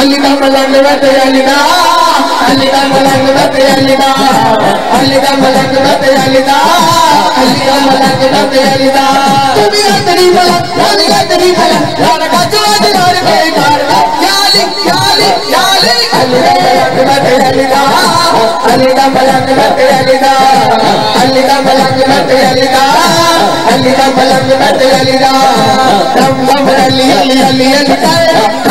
अली का मलंग मत अलीदा अली का मलंग मत अलीदा अली का मलंग मत अलीदा अली का मलंग मत अलीदा तुम तेरी मलंग तेरी मलंग यार का जोड़ यार के कार याली याली याली अली का मलंग मत अलीदा अली का मलंग मत अलीदा अली का मलंग मत अलीदा अली का मलंग मत अलीदा दम दम अली अली अली अली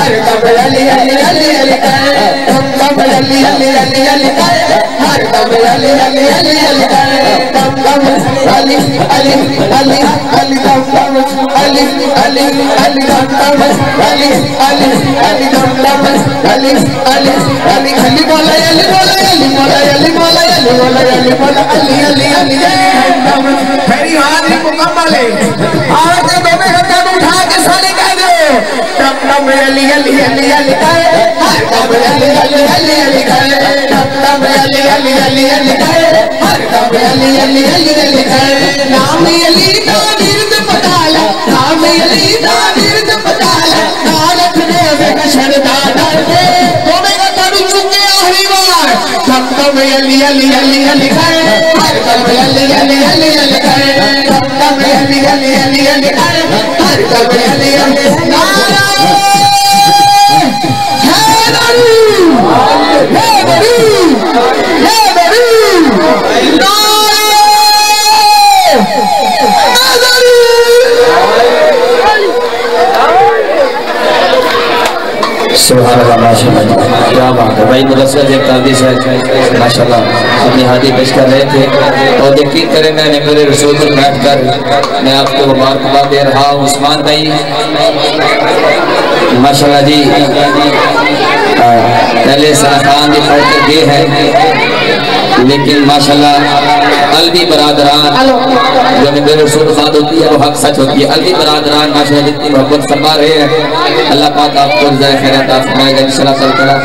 हर दम अली अली अली अली दम दम अली अली अली अली हर दम अली अली अली अली दम दम अली अली अली अली दम दम अली अली अली दम दम अली अली अली दम दम अली अली अली अली बोला अली बोला अली बोला अली बोला अली बोला अली बोला अली अली अली दम मेरी हाजिरी मुकम्मल है। आज दोनों हाथ उठा के साले कह दो दम दम अली अली अली अली हर दम अली अली अली अली दम दम अली अली अली अली हर दम अली अली अली अली नाम अली का बिरद पताला नाम अली का बिरद पताला नारद देव का शरदा दे तुम्हें का तभी चुके आखिरी बार दम दम अली अली अली अली हर दम अली अली अली अली दम दम अली अली अली अली हर दम अली अली नारा माशाल्लाह क्या बात है भाई। मुदस्सिर एक काजी साहब माशाल्लाह अपनी हादी पेश कर रहे थे और यकीन करें मैंने मेरे रसूल पर बैठ कर मैं आपको मुबारकबाद दे रहा हूँ। उस्मान भाई माशाल्लाह जी पहले सलाखान की फर्क ये है लेकिन माशाल्लाह अलवी बरादरान जो मेरे रसूल बात होती है वो हक सच होती है। अलवी बरादरान माशाल्लाह जितनी मोहब्बत फरमा रहे हैं अल्लाह पाक आपको ज़ाहिर खैर अता फरमाएगा इंशाअल्लाह ताला।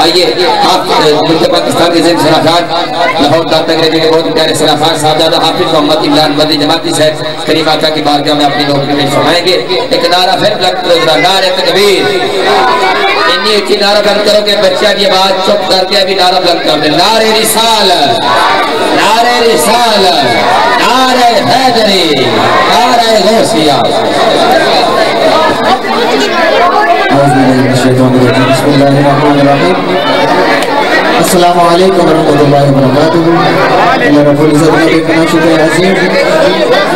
आइए आप मुल्क पाकिस्तान के ज़िम्मेदार सलाखान लाहौर का तकरीर के बहुत प्यारे सलाखान साहबजादा हाफिज मोहम्मद इमरान बदी जमाती साहब करीम आका की बारगाह में अपनी नौकरी में फरमाएंगे। एक नारा फिर नारे तकबीर इन्हीं नारा बंद करो के बच्चा की आवाज चुप करके अभी नारा बंद कर दे। नारे रिसालत नारे रिसालत नारे हैदरी नारे गौसिया। अस्सलामु अलैकुम वरहमतुल्लाहि वबरकातुहू। अल्लाह रब्बुल इज्जत का बेपनाह शुक्र अज़ीम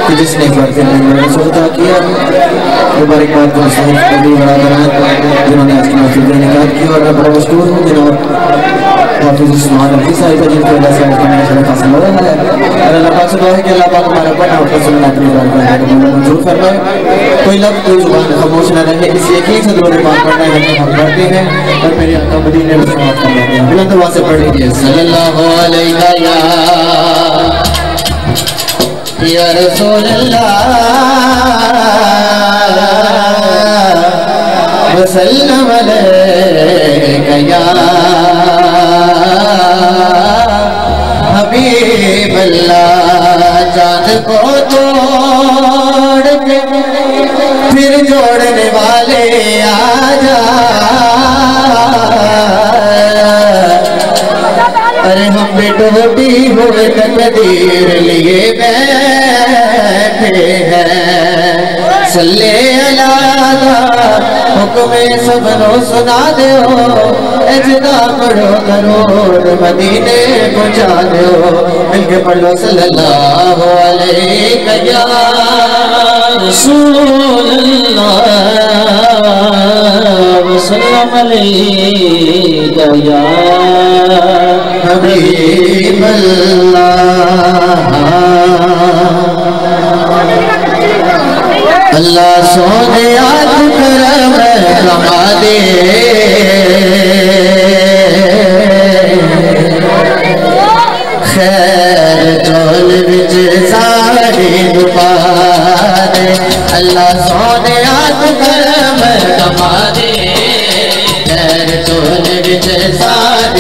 कि जिसने फर्क में सोता किया। मुबारकबाद को सही कबूल बरादरान जिन्होंने आज की महफिल का इनेकाद किया और मैं बड़ा मशकूर हूँ जनाब हाफिज उस्मान अली साहिब जिनकी वजह से आज का मेरा शरफ हासिल हो रहा है। और अल्लाह पाक से दुआ है कि अल्लाह पाक हमारा पढ़ा और सुनना अपनी बारगाह में मंजूर फरमाए। कोई लफ्ज़ कोई ज़ुबान खामोश न रहे इस यकीन से दुआ पाक पढ़ना है हम पढ़ते हैं और मेरे आका मदीने में समाप्त कर देते हैं। बुलंद आवाज़ से पढ़ लीजिए सल्लल्लाहु अलैहि या रसूल अल्लाह वसल्लम अलैका या हबीब अल्लाह। चाँद को तोड़ के फिर जोड़ने वाले आजा। अरे हम बेटोटी हुए तकदीर लिए बैठे हैं सल्ले अला हुक्म सबनो सुना दो एजदा पढ़ो करोड़ मदीने पहुँचा दो। मिलके पढ़ लो सल्लल्लाहु अलैहि या रसूल अल्लाह वसल्लम अलैका या हबीब अल्लाह। अल्लाह सोने याद करम कमा दे खैर चोल विच सारी दुपा दे। अल्लाह सोने याद कर